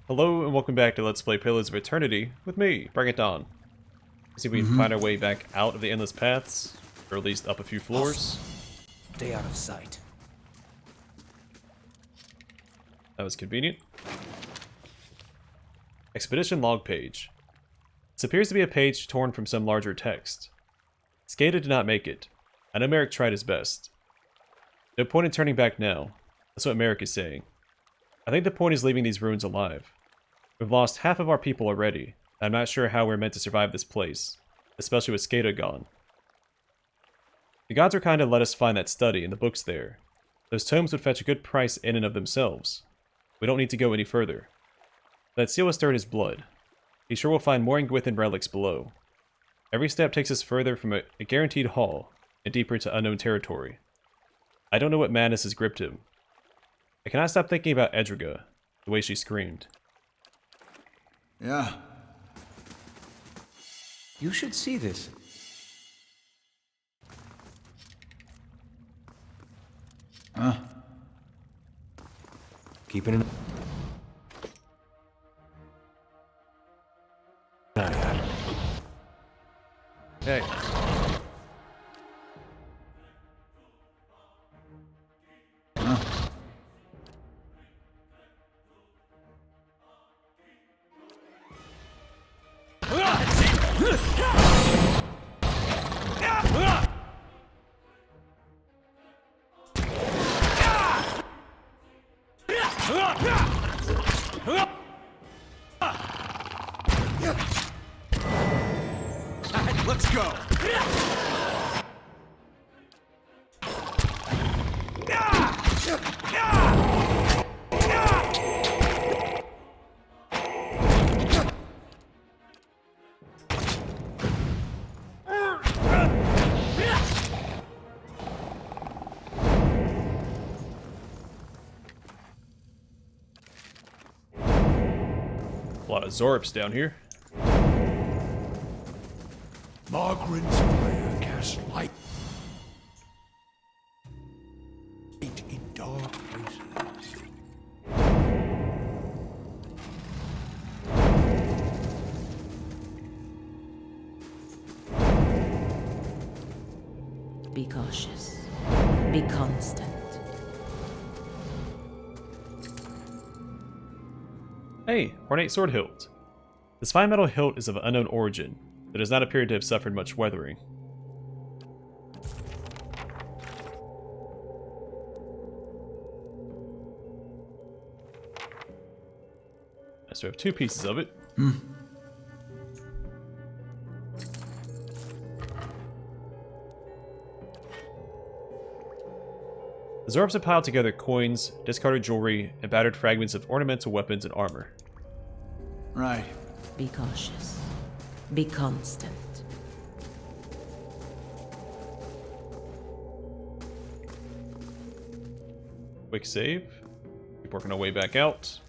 Hello and welcome back to Let's Play Pillars of Eternity with me, Bring It On. See if we can find our way back out of the endless paths, or at least up a few floors. Stay out of sight. That was convenient. Expedition log page. This appears to be a page torn from some larger text. Skada did not make it. I know Merrick tried his best. No point in turning back now. That's what Merrick is saying. I think the point is leaving these ruins alive. We've lost half of our people already, and I'm not sure how we're meant to survive this place, especially with Skada gone. The gods were kind to let us find that study and the books there. Those tomes would fetch a good price in and of themselves. We don't need to go any further. That seal was stirred his blood. Be sure we'll find more Ingwithan relics below. Every step takes us further from a guaranteed haul, and deeper into unknown territory. I don't know what madness has gripped him. I cannot stop thinking about Edriga, the way she screamed. Yeah. You should see this. Huh? Keeping an eye out. Hey. Let's go. A lot of Zorps down here. Margaret's fire casts light in dark places. Be cautious. Be constant. Hey, ornate sword hilt. This fine metal hilt is of unknown origin, but does not appear to have suffered much weathering. So we have two pieces of it. The Zorbs have piled together coins, discarded jewelry, and battered fragments of ornamental weapons and armor. Right. Be cautious. Be constant. Quick save. Keep working our way back out.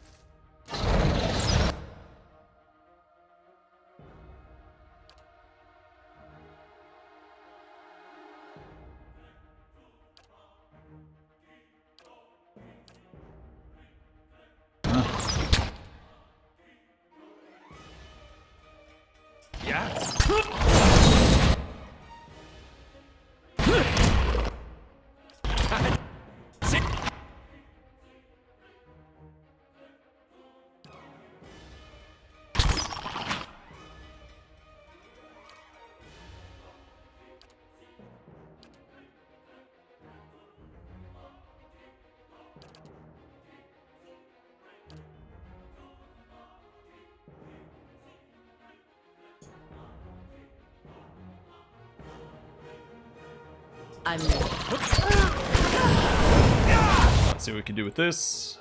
I'm Let's see what we can do with this.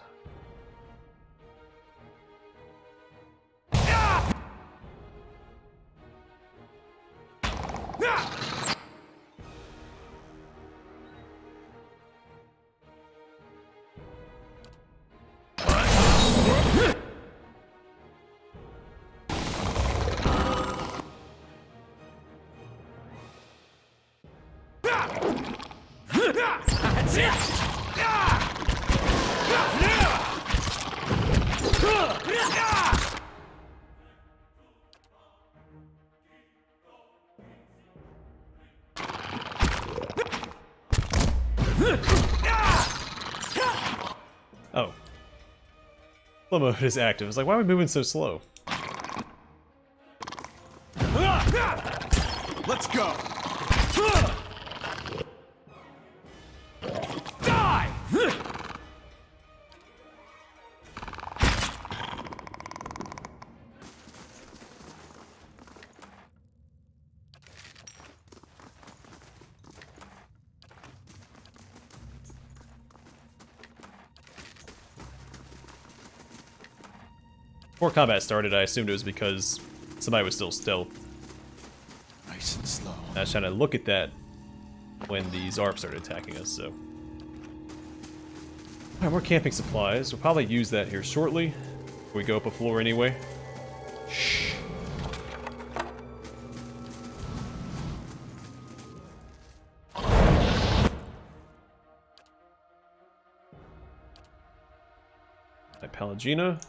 That's it. Slow mode is active. It's like, why are we moving so slow? Let's go. Die! 'Before combat started, I assumed it was because somebody was still stealth. Nice and slow. I was trying to look at that when the Zarp started attacking us, so. Alright, more camping supplies. We'll probably use that here shortly. We go up a floor anyway. Shh. My Palagina.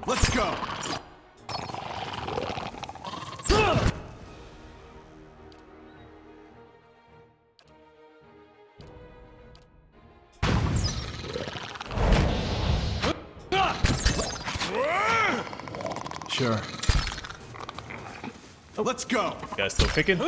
Let's go. Sure. Let's go. You guys still kicking?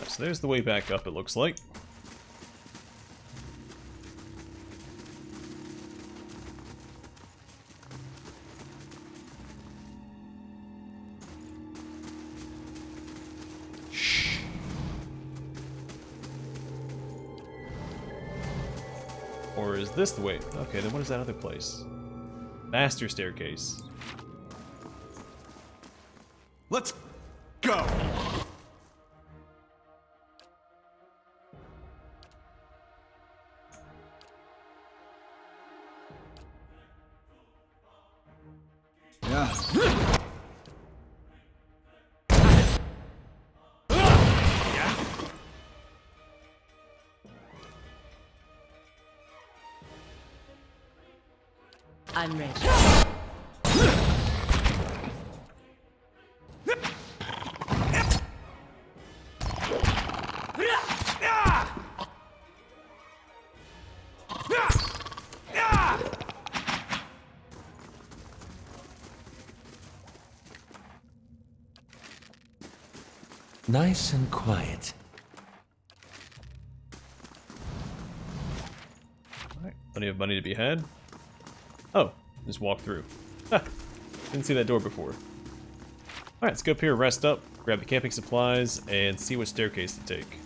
So there's the way back up, it looks like. Shh. Or is this the way? Okay, then what is that other place? Master staircase. Let's go. Yeah. I'm ready. Nice and quiet. Alright, plenty of money to be had. Oh, just walk through. Ha! Didn't see that door before. Alright, let's go up here, rest up, grab the camping supplies, and see what staircase to take.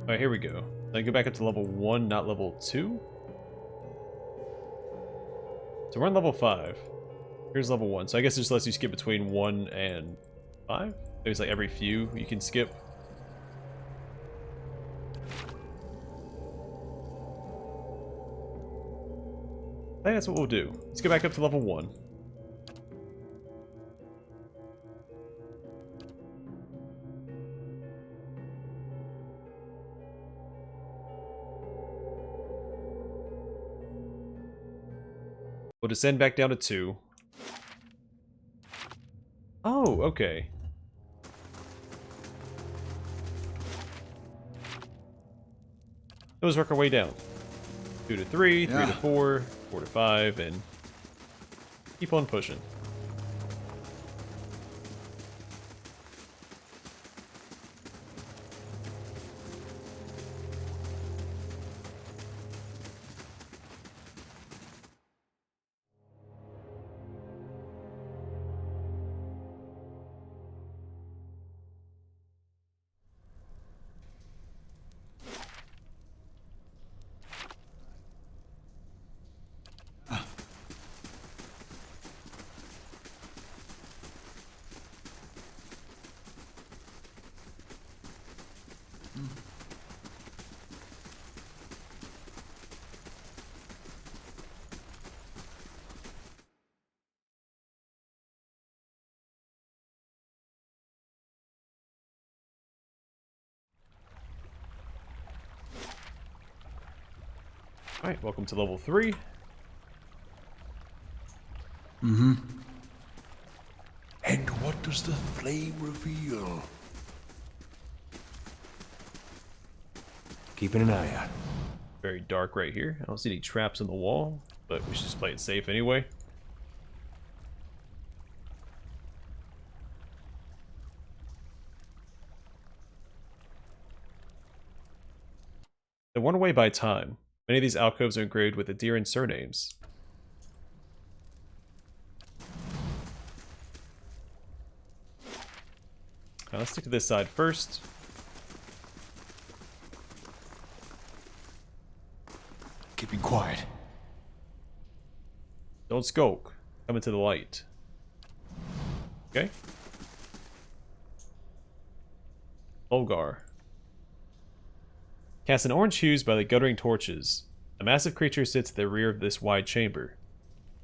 Alright, here we go. Then go back up to level 1, not level 2? So we're on level 5. Here's level 1. So I guess it just lets you skip between 1 and 5? There's like every few you can skip. I think that's what we'll do. Let's go back up to level 1. We'll descend back down to 2. Oh, okay. Let's work our way down. 2 to 3, 3 to Yeah. 4, 4 to 5, and keep on pushing. Alright, welcome to level 3. And what does the flame reveal? Keeping an eye out. Very dark right here. I don't see any traps on the wall, but we should just play it safe anyway. They're worn away by time. Many of these alcoves are engraved with Adirian surnames. Now let's stick to this side first. Keeping quiet. Don't skulk. Come into the light. Okay. Volgar. Cast an orange hues by the guttering torches. A massive creature sits at the rear of this wide chamber.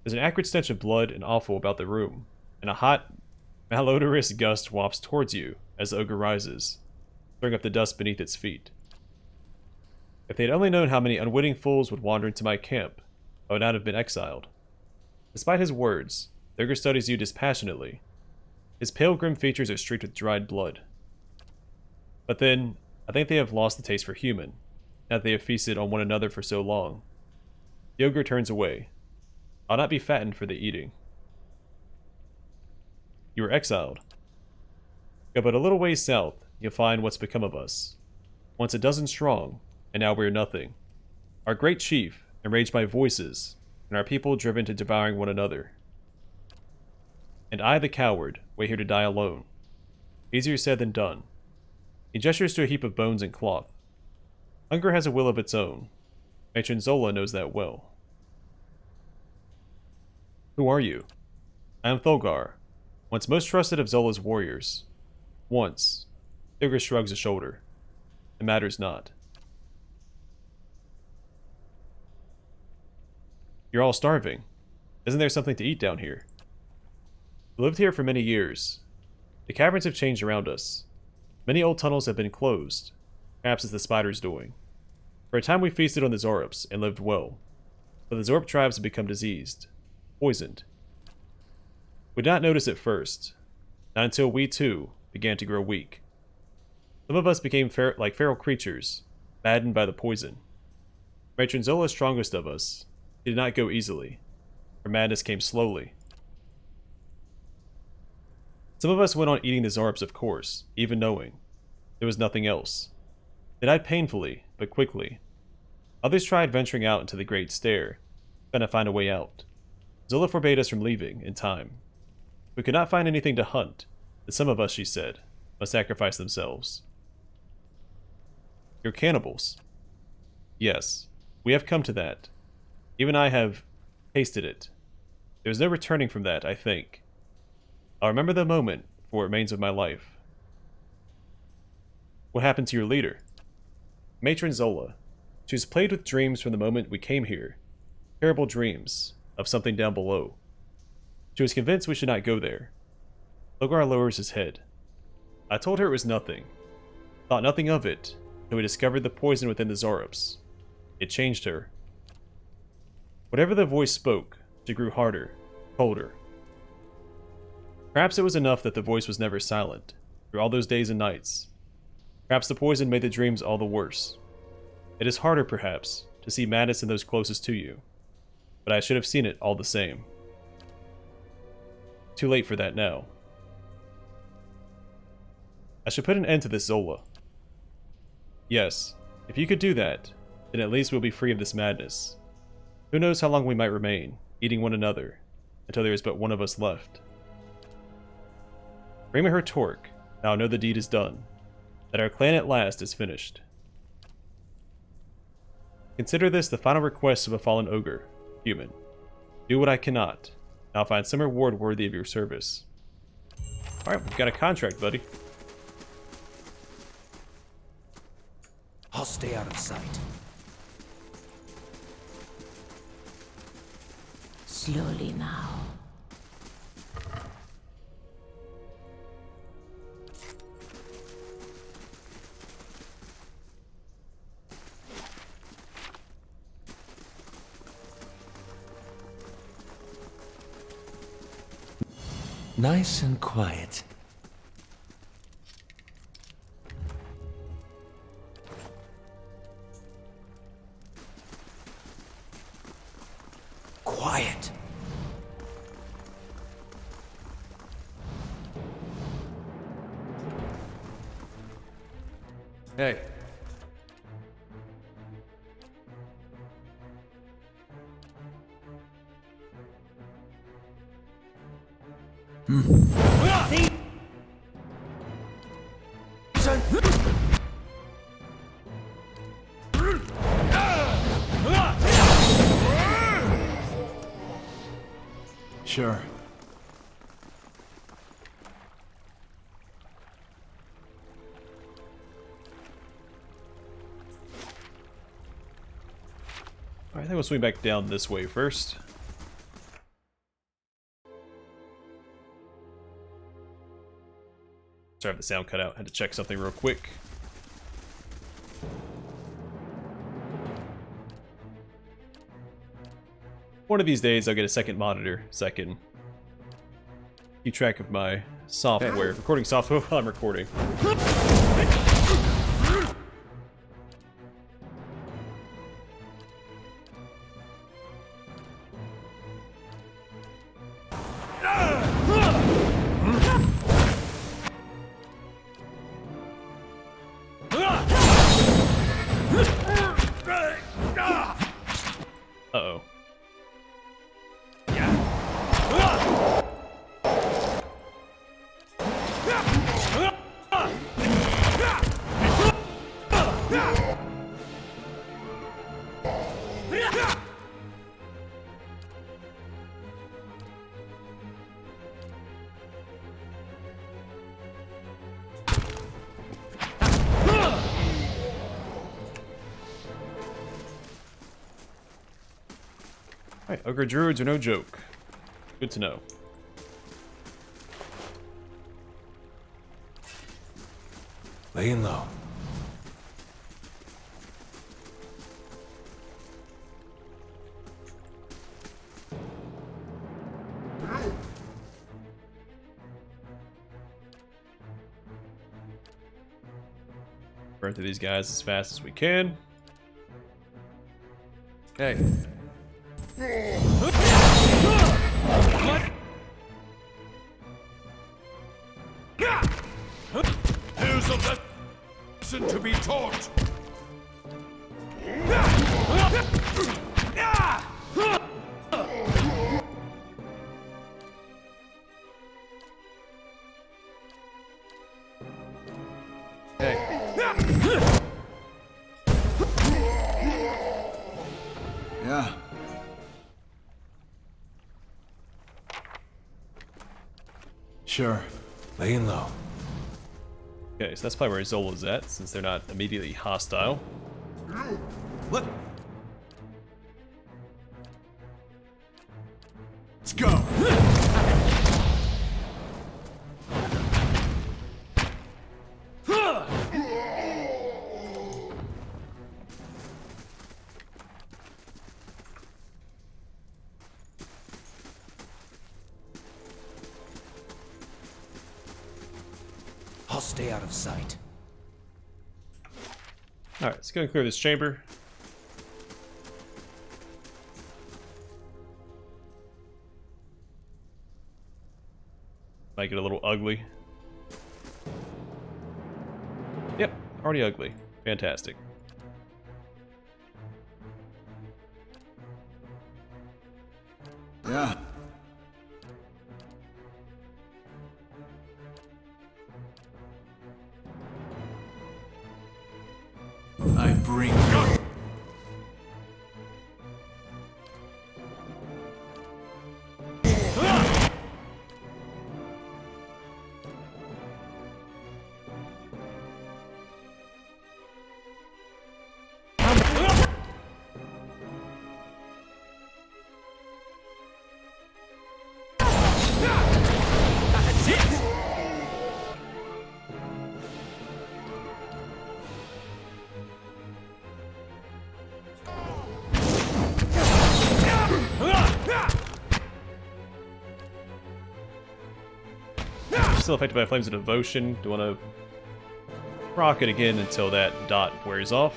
There's an acrid stench of blood and offal about the room, and a hot, malodorous gust wafts towards you as the ogre rises, throwing up the dust beneath its feet. If they had only known how many unwitting fools would wander into my camp, I would not have been exiled. Despite his words, the ogre studies you dispassionately. His pale, grim features are streaked with dried blood. But then, I think they have lost the taste for human, now that they have feasted on one another for so long. The ogre turns away. I'll not be fattened for the eating. You were exiled. Go but a little ways south, you'll find what's become of us. Once a dozen strong, and now we're nothing. Our great chief, enraged by voices, and our people driven to devouring one another. And I, the coward, wait here to die alone. Easier said than done. He gestures to a heap of bones and cloth. Hunger has a will of its own. Matron Zola knows that well. Who are you? I am Thulgar, once most trusted of Zola's warriors. Once. Thulgar shrugs a shoulder. It matters not. You're all starving. Isn't there something to eat down here? We lived here for many years. The caverns have changed around us. Many old tunnels have been closed. Perhaps it's the spiders' doing. For a time we feasted on the Zorups and lived well. But the Zorup tribes have become diseased. Poisoned. We did not notice at first. Not until we, too, began to grow weak. Some of us became like feral creatures, maddened by the poison. Matron Zola, strongest of us, did not go easily. Her madness came slowly. Some of us went on eating the Zorups, of course, even knowing. There was nothing else. They died painfully, but quickly. Others tried venturing out into the Great Stair, trying to find a way out. Zola forbade us from leaving, in time. We could not find anything to hunt, but some of us, she said, must sacrifice themselves. You're cannibals. Yes, we have come to that. Even I have tasted it. There's no returning from that, I think. I'll remember the moment for what remains of my life. What happened to your leader? Matron Zola. She was plagued with dreams from the moment we came here. Terrible dreams of something down below. She was convinced we should not go there. Logar lowers his head. I told her it was nothing. Thought nothing of it, until we discovered the poison within the Zorups. It changed her. Whatever the voice spoke, She grew harder, colder. Perhaps it was enough that the voice was never silent, through all those days and nights. Perhaps the poison made the dreams all the worse. It is harder, perhaps, to see madness in those closest to you, but I should have seen it all the same. Too late for that now. I should put an end to this Zola. Yes, if you could do that, then at least we'll be free of this madness. Who knows how long we might remain, eating one another, until there is but one of us left. Bring me her torque, now I know the deed is done, that our clan at last is finished. Consider this the final request of a fallen ogre, human. Do what I cannot, and I'll find some reward worthy of your service. Alright, we've got a contract, buddy. I'll stay out of sight. Slowly now. Nice and quiet. Quiet. Hey. Sure. Alright, I think we'll swing back down this way first. Sorry if the sound cut out. Had to check something real quick. One of these days I'll get a second monitor so I can keep track of my software, recording software while I'm recording. Uh-oh. Alright, ogre druids are no joke. Good to know. Laying low. Burn through these guys as fast as we can. Hey. Here's a lesson to be taught. Yeah. Sure. Laying low. Okay, so that's probably where Zola's at, since they're not immediately hostile. Let. Let's go. stay out of sight. Alright, let's go and clear this chamber. Might get a little ugly. Yep, already ugly. Fantastic. Yeah. I bring you. Still affected by flames of devotion. Do want to rock it again until that dot wears off.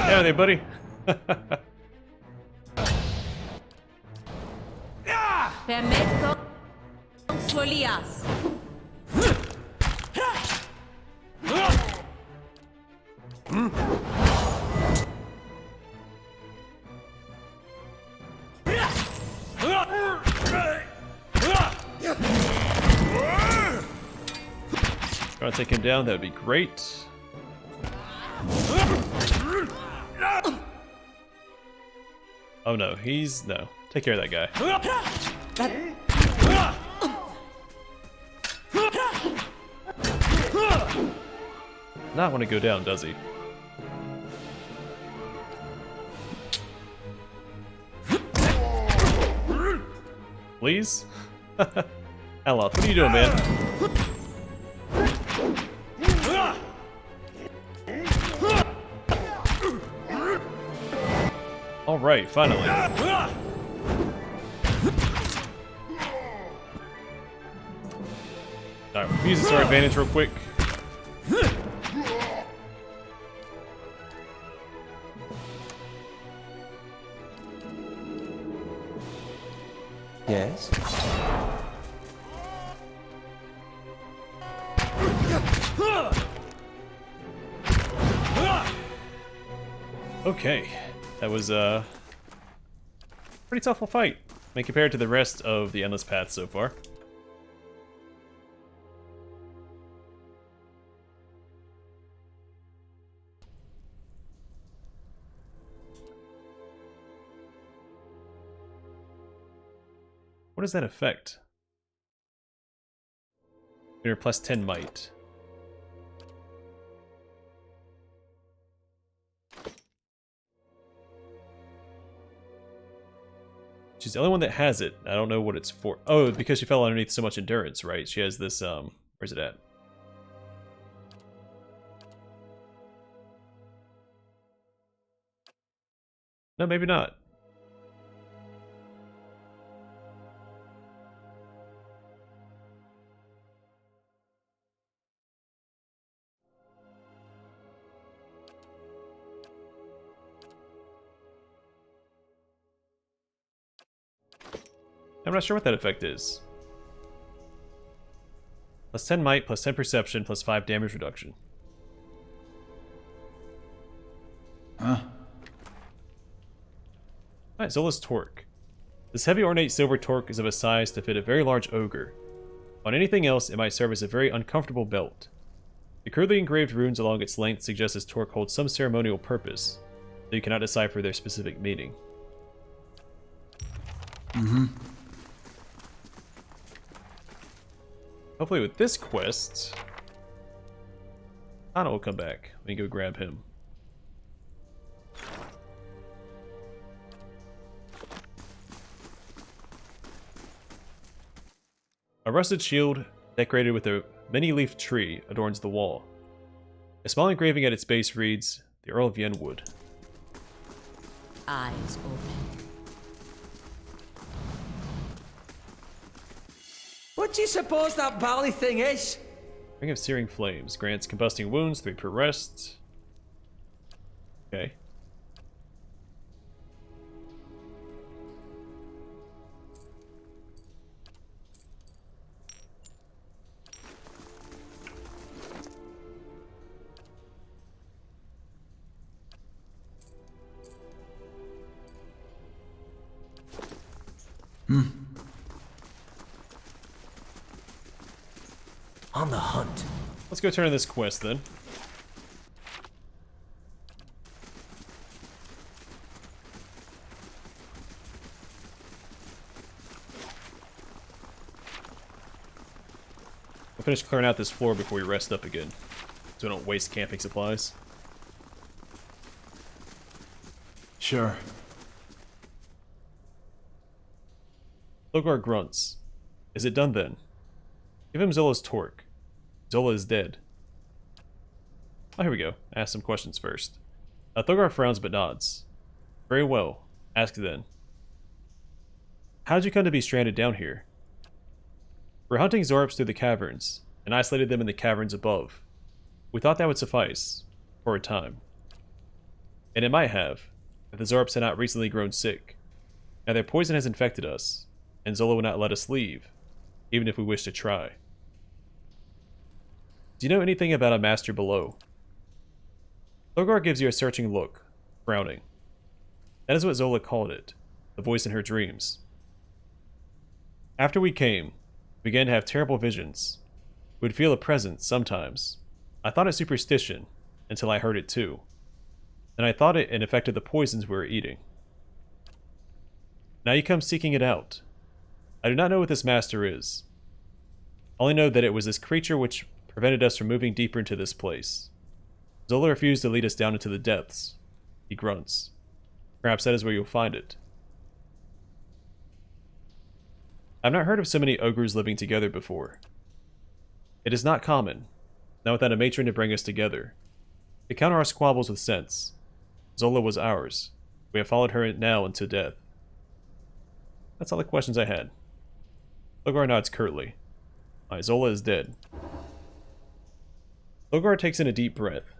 Down there, buddy. Permetto Solias. Trying to take him down, that would be great. Oh no, no. Take care of that guy. Not want to go down, does he? Please? Aloth, what are you doing, man? Alright, finally. Alright, we'll use this to our advantage real quick. Yes? Okay. That was a pretty tough fight, when compared to the rest of the Endless Path so far. What does that affect? You're plus 10 might. She's the only one that has it. I don't know what it's for. Oh, because she fell underneath so much endurance, right? She has this, where's it at? No, maybe not. I'm not sure what that effect is. Plus 10 might, plus 10 perception, plus 5 damage reduction. Huh? Alright, Zola's Torque. This heavy ornate silver torque is of a size to fit a very large ogre. On anything else, it might serve as a very uncomfortable belt. The crudely engraved runes along its length suggest this torque holds some ceremonial purpose, though you cannot decipher their specific meaning. Hopefully with this quest, Anna will come back. We can go grab him. A rusted shield, decorated with a many-leafed tree, adorns the wall. A small engraving at its base reads, "The Earl of Yenwood." Eyes open. What do you suppose that bally thing is? Ring of Searing Flames. Grants combusting wounds, 3 per rest. Okay. On the hunt. Let's go turn in this quest then. We'll finish clearing out this floor before we rest up again, so we don't waste camping supplies. Sure. Logar grunts. Is it done then? Give him Zola's torque. Zola is dead. Oh, here we go. Ask some questions first. Thogar frowns but nods. Very well. Ask then. How did you come to be stranded down here? We're hunting Zorps through the caverns, and isolated them in the caverns above. We thought that would suffice. For a time. And it might have, if the Zorps had not recently grown sick. Now their poison has infected us, and Zola would not let us leave, even if we wished to try. Do you know anything about a master below? Logar gives you a searching look, frowning. That is what Zola called it, the voice in her dreams. After we came, we began to have terrible visions. We would feel a presence sometimes. I thought it superstition, until I heard it too. Then I thought it affected the poisons we were eating. Now you come seeking it out. I do not know what this master is. I only know that it was this creature which prevented us from moving deeper into this place. Zola refused to lead us down into the depths. He grunts. Perhaps that is where you'll find it. I've not heard of so many ogres living together before. It is not common, not without a matron to bring us together. To counter our squabbles with sense, Zola was ours. We have followed her now unto death. That's all the questions I had. Logar nods curtly. Zola is dead. Logar takes in a deep breath.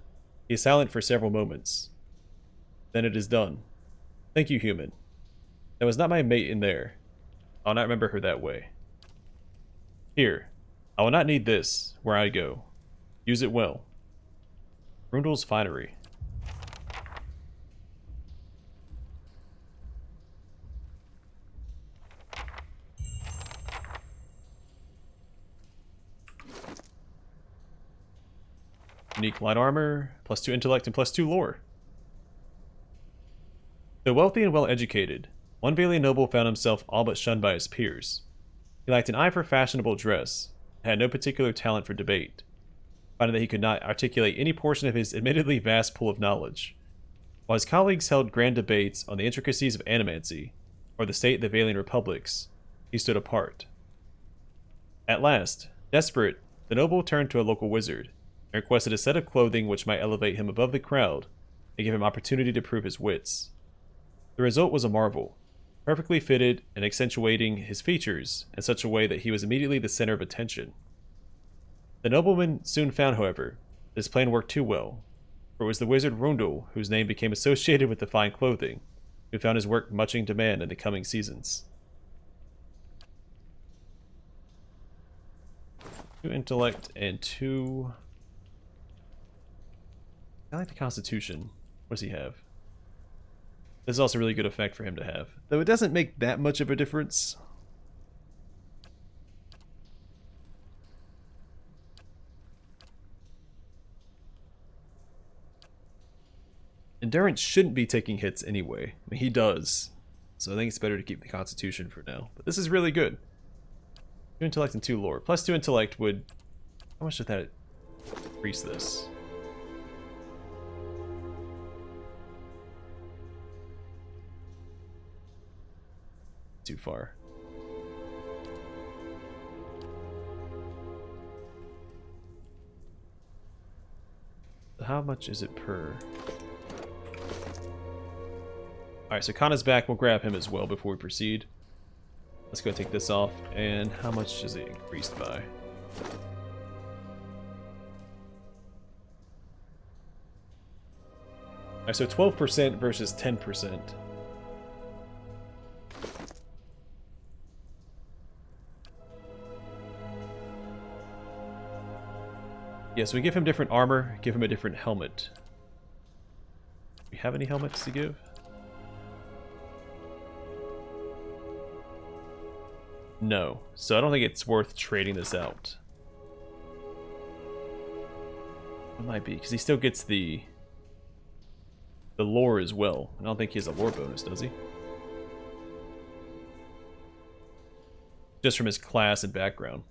He is silent for several moments. Then it is done. Thank you, human. That was not my mate in there. I'll not remember her that way. Here. I will not need this, where I go. Use it well. Rundle's finery. Unique light armor, +2 intellect and +2 lore. Though wealthy and well educated, one Valian noble found himself all but shunned by his peers. He lacked an eye for fashionable dress, and had no particular talent for debate, finding that he could not articulate any portion of his admittedly vast pool of knowledge. While his colleagues held grand debates on the intricacies of animancy, or the state of the Valian republics, he stood apart. At last, desperate, the noble turned to a local wizard, and requested a set of clothing which might elevate him above the crowd and give him opportunity to prove his wits. The result was a marvel, perfectly fitted and accentuating his features in such a way that he was immediately the center of attention. The nobleman soon found, however, this plan worked too well, for it was the wizard Rundle whose name became associated with the fine clothing, who found his work much in demand in the coming seasons. 2 intellect and 2... I like the Constitution. What does he have? This is also a really good effect for him to have. Though it doesn't make that much of a difference. Endurance shouldn't be taking hits anyway. I mean, he does. So I think it's better to keep the Constitution for now. But this is really good. 2 intellect and 2 lore. Plus 2 intellect would... How much did that increase this? Too far. How much is it per? Alright, so Kana's back. We'll grab him as well before we proceed. Let's go take this off. And how much is it increased by? Alright, so 12% versus 10%. Yeah, so we give him different armor, give him a different helmet. Do we have any helmets to give? No, so I don't think it's worth trading this out. It might be, because he still gets the lore as well. I don't think he has a lore bonus, does he? Just from his class and background.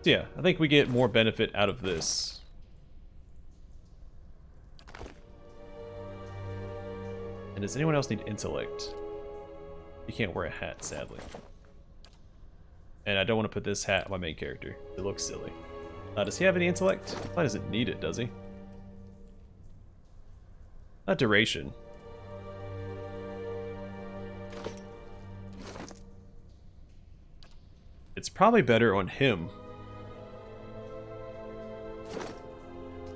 So yeah, I think we get more benefit out of this. And does anyone else need intellect? You can't wear a hat, sadly. And I don't want to put this hat on my main character. It looks silly. Does he have any intellect? He doesn't need it, does he? Not duration. It's probably better on him.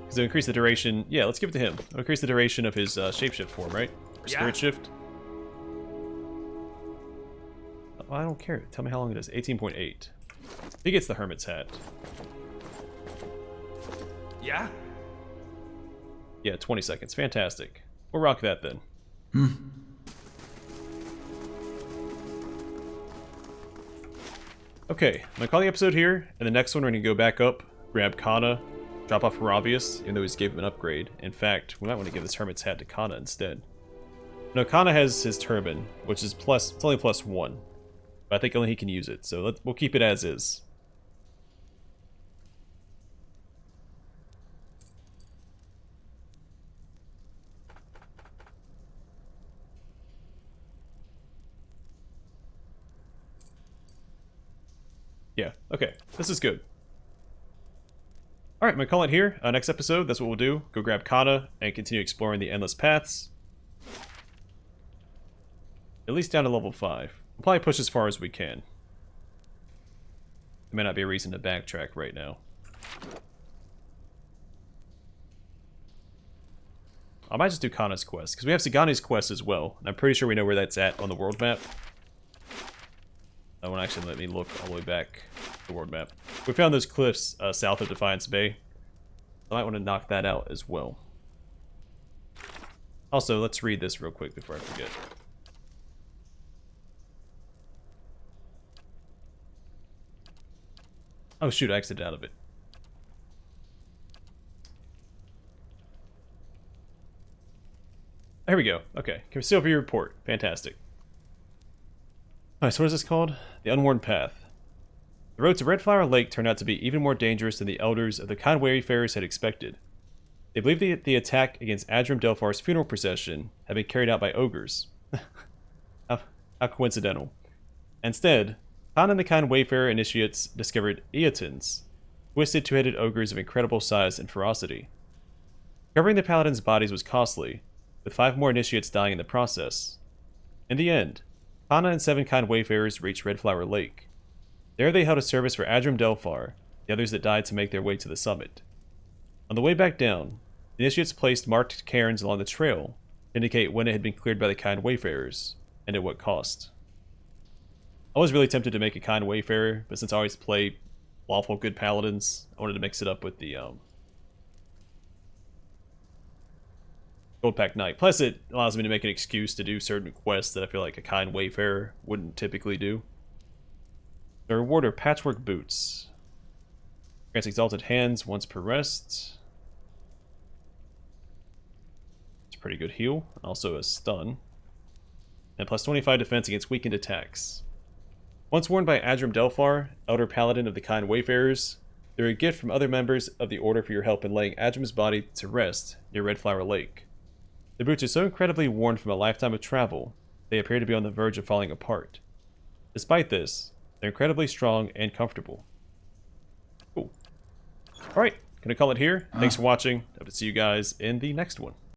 Because it'll increase the duration. Yeah, let's give it to him. It'll increase the duration of his shapeshift form, right? Or spirit shift. Oh, I don't care. Tell me how long it is. 18.8. He gets the hermit's hat. Yeah? Yeah, 20 seconds. Fantastic. We'll rock that then. Okay, I'm gonna call the episode here, and the next one we're gonna go back up, grab Kana, drop off Haravius, even though we just gave him an upgrade. In fact, we might want to give this hermit's hat to Kana instead. No, Kana has his turban, which is plus, it's only +1. But I think only he can use it, so we'll keep it as is. Yeah, okay. This is good. Alright, I'm gonna call it here. Next episode, that's what we'll do. Go grab Kana and continue exploring the endless paths. At least down to level 5. We'll probably push as far as we can. There may not be a reason to backtrack right now. I might just do Kana's quest, because we have Sagani's quest as well. And I'm pretty sure we know where that's at on the world map. That won't actually let me look all the way back to the world map. We found those cliffs south of Defiance Bay. I might want to knock that out as well. Also, let's read this real quick before I forget. Oh shoot, I exited out of it. There we go. Okay, conceal view report. Fantastic. Alright, so what is this called? The Unworn Path. The road to Red Flower Lake turned out to be even more dangerous than the elders of the kind wayfarers had expected. They believed that the attack against Adram Delphar's funeral procession had been carried out by ogres. How coincidental. Instead, Khan and the kind wayfarer initiates discovered Eotins, twisted two-headed ogres of incredible size and ferocity. Covering the paladins' bodies was costly, with 5 more initiates dying in the process. In the end, Kana and 7 kind wayfarers reached Red Flower Lake. There they held a service for Adram Delphar, the others that died to make their way to the summit. On the way back down, the initiates placed marked cairns along the trail to indicate when it had been cleared by the kind wayfarers, and at what cost. I was really tempted to make a kind wayfarer, but since I always play lawful good paladins, I wanted to mix it up with the Gold Pack Knight. Plus, it allows me to make an excuse to do certain quests that I feel like a kind wayfarer wouldn't typically do. The reward are patchwork boots. Grants exalted hands once per rest. It's a pretty good heal. Also a stun. And plus 25 defense against weakened attacks. Once worn by Adram Delphar, Elder Paladin of the Kind Wayfarers, they're a gift from other members of the Order for your help in laying Adram's body to rest near Red Flower Lake. The boots are so incredibly worn from a lifetime of travel, they appear to be on the verge of falling apart. Despite this, they're incredibly strong and comfortable. Cool. Alright, gonna call it here. Thanks for watching. Hope to see you guys in the next one.